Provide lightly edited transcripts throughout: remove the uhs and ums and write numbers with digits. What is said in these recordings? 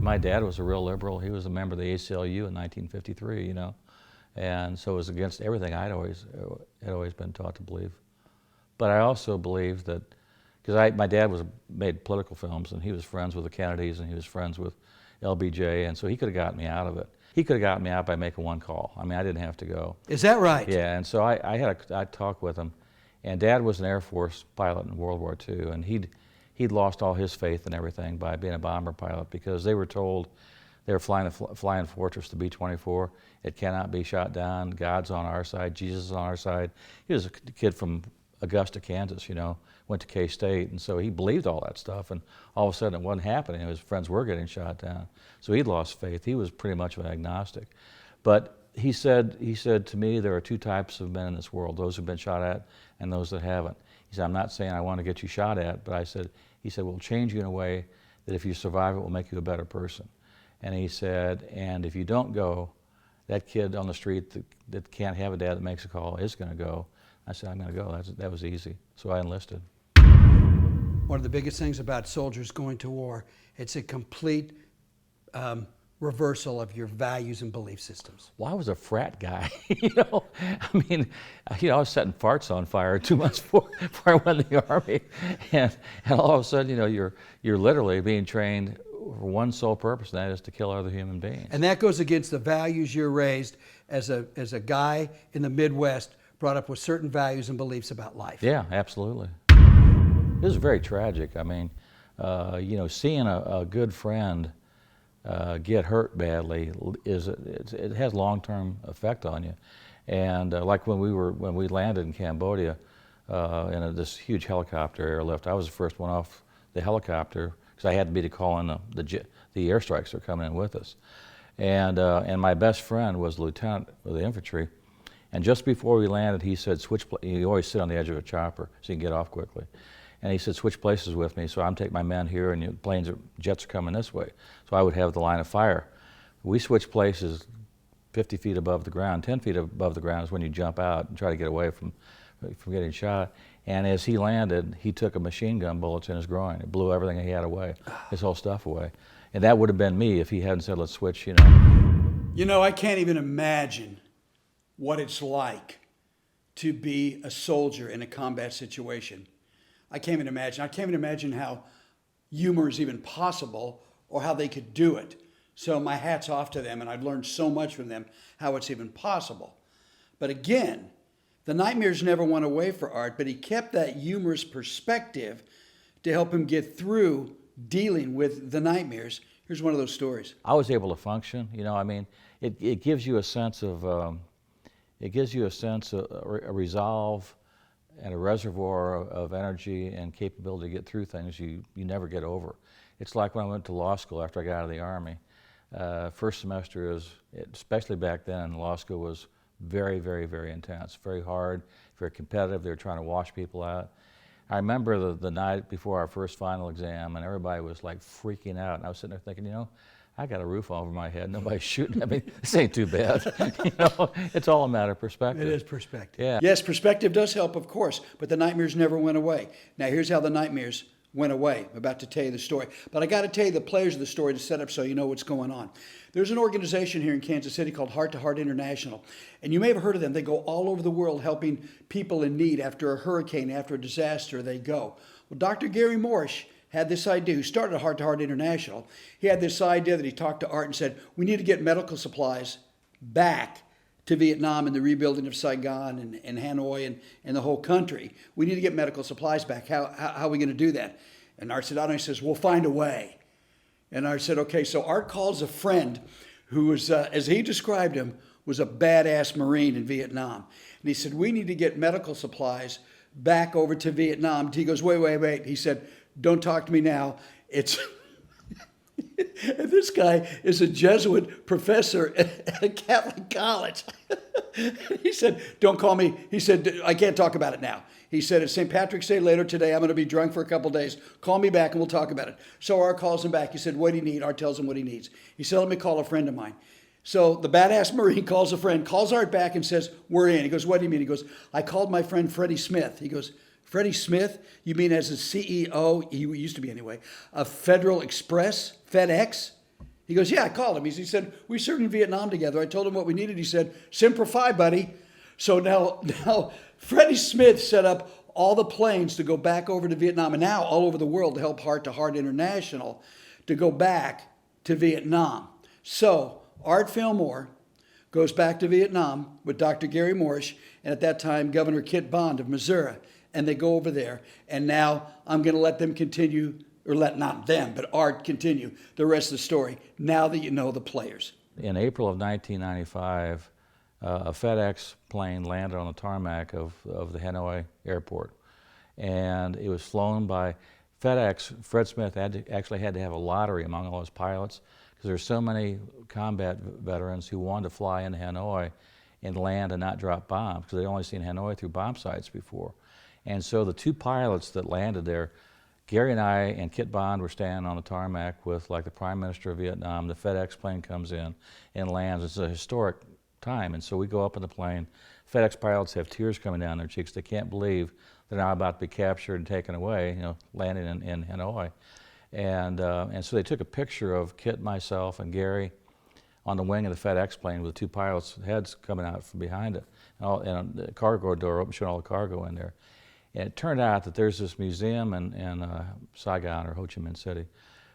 my dad was a real liberal. He was a member of the ACLU in 1953, you know, and so it was against everything had always been taught to believe. But I also believed that, because my dad made political films, and he was friends with the Kennedys, and he was friends with LBJ, and so he could have gotten me out of it. He could have gotten me out by making one call. I mean, I didn't have to go. Is that right? Yeah, and so I had a talk with him, and Dad was an Air Force pilot in World War II, and he'd lost all his faith in everything by being a bomber pilot, because they were told they were flying the Flying Fortress, the B-24. It cannot be shot down. God's on our side. Jesus is on our side. He was a kid from Augusta, Kansas, you know, went to K-State, and so he believed all that stuff, and all of a sudden it wasn't happening. His friends were getting shot down. So he'd lost faith. He was pretty much of an agnostic. But he said to me, there are two types of men in this world, those who've been shot at and those that haven't. He said, I'm not saying I want to get you shot at, but he said, we'll change you in a way that if you survive it will make you a better person. And he said, and if you don't go, that kid on the street that can't have a dad that makes a call is going to go. I said, I'm going to go. That was easy. So I enlisted. One of the biggest things about soldiers going to war, it's a complete reversal of your values and belief systems. Well, I was a frat guy, you know. I mean, you know, I was setting farts on fire 2 months before I went in the Army, and all of a sudden, you know, you're literally being trained for one sole purpose, and that is to kill other human beings. And that goes against the values you're raised as a guy in the Midwest, brought up with certain values and beliefs about life. Yeah, absolutely. It was very tragic. I mean, you know, seeing a good friend get hurt badly it has long-term effect on you. And like when we landed in Cambodia in this huge helicopter airlift, I was the first one off the helicopter because I had to be to call in the airstrikes that were coming in with us. And my best friend was the lieutenant of the infantry. And just before we landed, he said, you always sit on the edge of a chopper so you can get off quickly. And he said, switch places with me. So I'm taking my men here, and jets are coming this way. So I would have the line of fire. We switched places 50 feet above the ground. 10 feet above the ground is when you jump out and try to get away from getting shot. And as he landed, he took a machine gun bullet in his groin. It blew everything he had away, his whole stuff away. And that would have been me if he hadn't said, let's switch, you know. You know, I can't even imagine what it's like to be a soldier in a combat situation. I can't even imagine. I can't even imagine how humor is even possible or how they could do it. So my hat's off to them, and I've learned so much from them how it's even possible. But again, the nightmares never went away for Art, but he kept that humorous perspective to help him get through dealing with the nightmares. Here's one of those stories. I was able to function, you know. I mean, it gives you a sense of a resolve and a reservoir of energy and capability to get through things you never get over. It's like when I went to law school after I got out of the Army. First semester especially back then, law school was very, very, very intense, very hard, very competitive. They were trying to wash people out. I remember the night before our first final exam, and everybody was like freaking out, and I was sitting there thinking, you know, I got a roof over my head. Nobody's shooting at me. This ain't too bad. You know, it's all a matter of perspective. It is perspective. Yeah. Yes, perspective does help, of course, but the nightmares never went away. Now, here's how the nightmares went away. I'm about to tell you the story. But I got to tell you the players of the story to set up so you know what's going on. There's an organization here in Kansas City called Heart to Heart International. And you may have heard of them. They go all over the world helping people in need. After a hurricane, after a disaster, they go. Well, Dr. Gary Morrish had this idea, who started Heart to Heart International. He had this idea that he talked to Art and said, we need to get medical supplies back to Vietnam and the rebuilding of Saigon and Hanoi and the whole country. We need to get medical supplies back. How are we going to do that? And Art said, he says, we'll find a way. And Art said, okay. So Art calls a friend who was, as he described him, was a badass Marine in Vietnam. And he said, we need to get medical supplies back over to Vietnam. He goes, wait. He said, don't talk to me now. It's and this guy is a Jesuit professor at a Catholic college. He said, don't call me. He said, I can't talk about it now. He said, it's St. Patrick's Day later today. I'm going to be drunk for a couple days. Call me back and we'll talk about it. So Art calls him back. He said, what do you need? Art tells him what he needs. He said, let me call a friend of mine. So the badass Marine calls a friend, calls Art back and says, we're in. He goes, what do you mean? He goes, I called my friend Freddie Smith. He goes, Freddie Smith? You mean as the CEO, he used to be anyway, of Federal Express, FedEx? He goes, yeah, I called him. He said, we served in Vietnam together. I told him what we needed. He said, Semper Fi, buddy. So now Freddie Smith set up all the planes to go back over to Vietnam, and now all over the world to help Heart to Heart International to go back to Vietnam. So Art Fillmore goes back to Vietnam with Dr. Gary Morrish, and at that time, Governor Kit Bond of Missouri. And they go over there, and now I'm going to let them continue, or let not them, but Art continue the rest of the story, now that you know the players. In April of 1995, a FedEx plane landed on the tarmac of the Hanoi airport. And it was flown by FedEx. Fred Smith actually had to have a lottery among all his pilots because there's so many combat veterans who wanted to fly into Hanoi and land and not drop bombs because they'd only seen Hanoi through bomb sites before. And so the two pilots that landed there, Gary and I and Kit Bond were standing on the tarmac with like the Prime Minister of Vietnam. The FedEx plane comes in and lands. It's a historic time. And so we go up in the plane. FedEx pilots have tears coming down their cheeks. They can't believe they're now about to be captured and taken away, landing in Hanoi. And so they took a picture of Kit, myself, and Gary on the wing of the FedEx plane with the two pilots' heads coming out from behind it. And the cargo door open, showing all the cargo in there. And it turned out that there's this museum in Saigon, or Ho Chi Minh City,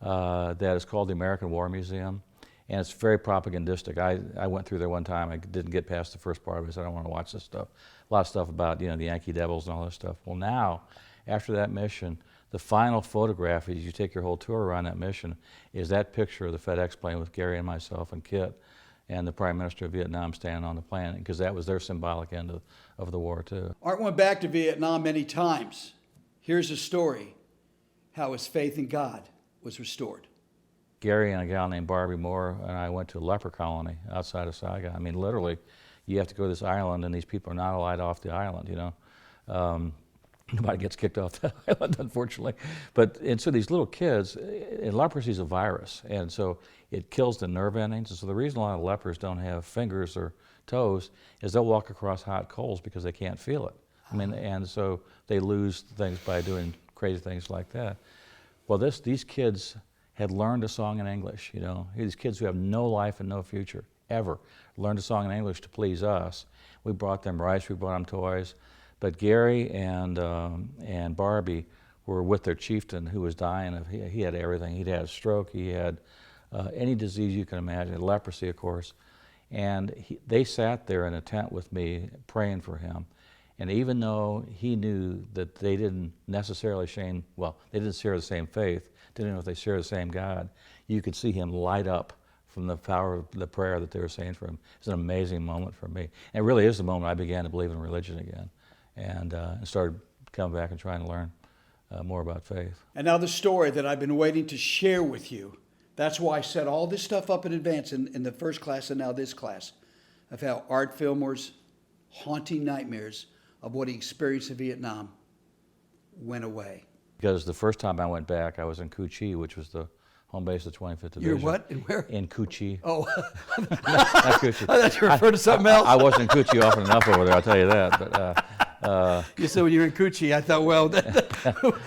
that is called the American War Museum. And it's very propagandistic. I went through there one time. I didn't get past the first part of it. I said, I don't want to watch this stuff. A lot of stuff about, the Yankee Devils and all this stuff. Well, now, after that mission, the final photograph, as you take your whole tour around that mission, is that picture of the FedEx plane with Gary and myself and Kit and the Prime Minister of Vietnam standing on the plane, because that was their symbolic end of the war, too. Art went back to Vietnam many times. Here's a story how his faith in God was restored. Gary and a gal named Barbie Moore and I went to a leper colony outside of Saigon. I mean, literally, you have to go to this island, and these people are not allowed off the island, Nobody gets kicked off the island, unfortunately. And so these little kids, and leprosy is a virus, and so it kills the nerve endings. And so the reason a lot of lepers don't have fingers or toes is they'll walk across hot coals because they can't feel it. And so they lose things by doing crazy things like that. Well, these kids had learned a song in English, These kids who have no life and no future, ever, learned a song in English to please us. We brought them rice, we brought them toys. But Gary and Barbie were with their chieftain who was dying. He had everything. He'd had a stroke. He had any disease you can imagine, leprosy, of course. And they sat there in a tent with me praying for him. And even though he knew that they didn't necessarily they didn't share the same faith, didn't know if they shared the same God, you could see him light up from the power of the prayer that they were saying for him. It's an amazing moment for me. And it really is the moment I began to believe in religion again. And started coming back and trying to learn more about faith. And now the story that I've been waiting to share with you. That's why I set all this stuff up in advance in the first class and now this class of how Art Fillmore's haunting nightmares of what he experienced in Vietnam went away. Because the first time I went back, I was in Cu Chi, which was the home base of the 25th Division. You're what? And where? In Cu Chi. Oh. Not Cu Chi. I thought you referred to something else. I wasn't in Cu Chi often enough over there, I'll tell you that. But you said when you were in Cu Chi, I thought, well,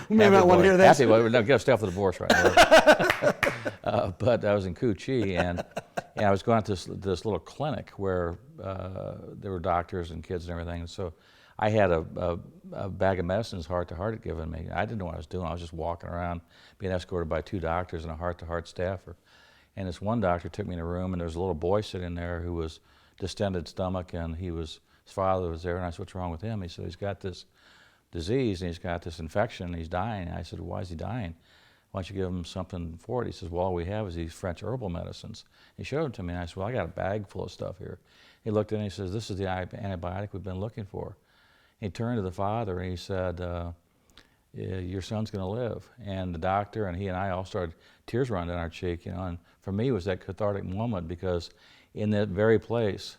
we may not want to hear that. Happy boy. No, get off the divorce right now. But I was in Cu Chi, and I was going to this little clinic where there were doctors and kids and everything. And so I had a bag of medicines Heart to Heart had given me. I didn't know what I was doing. I was just walking around being escorted by two doctors and a Heart to Heart staffer. And this one doctor took me in a room, and there was a little boy sitting there who was distended stomach, and his father was there, and I said, what's wrong with him? He said, he's got this disease, and he's got this infection, and he's dying. And I said, why is he dying? Why don't you give him something for it? He says, well, all we have is these French herbal medicines. He showed them to me, and I said, well, I got a bag full of stuff here. He looked at it, and he says, this is the antibiotic we've been looking for. He turned to the father, and he said, your son's going to live. And the doctor and he and I all started, tears running down our cheek, and for me it was that cathartic moment, because in that very place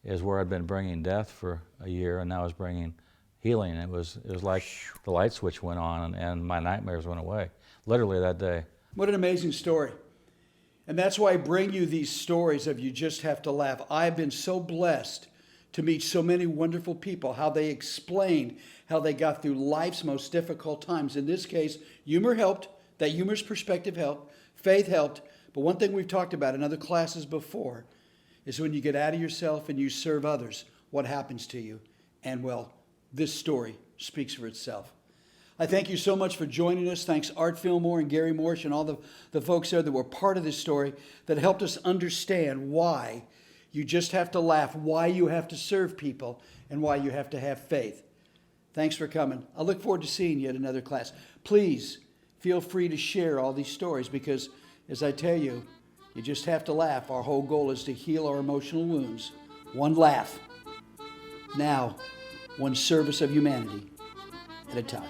is where I'd been bringing death for a year, and now I was bringing healing. It was like the light switch went on, and my nightmares went away, literally that day. What an amazing story. And that's why I bring you these stories of you just have to laugh. I've been so blessed to meet so many wonderful people, how they explained how they got through life's most difficult times. In this case, humor helped, that humorous perspective helped, faith helped, But one thing we've talked about in other classes before is when you get out of yourself and you serve others, what happens to you? And well, this story speaks for itself. I thank you so much for joining us. Thanks Art Fillmore and Gary Morsh and all the folks there that were part of this story that helped us understand why you just have to laugh, why you have to serve people, and why you have to have faith. Thanks for coming. I look forward to seeing you at another class. Please feel free to share all these stories because, as I tell you, you just have to laugh. Our whole goal is to heal our emotional wounds. One laugh. Now, one service of humanity at a time.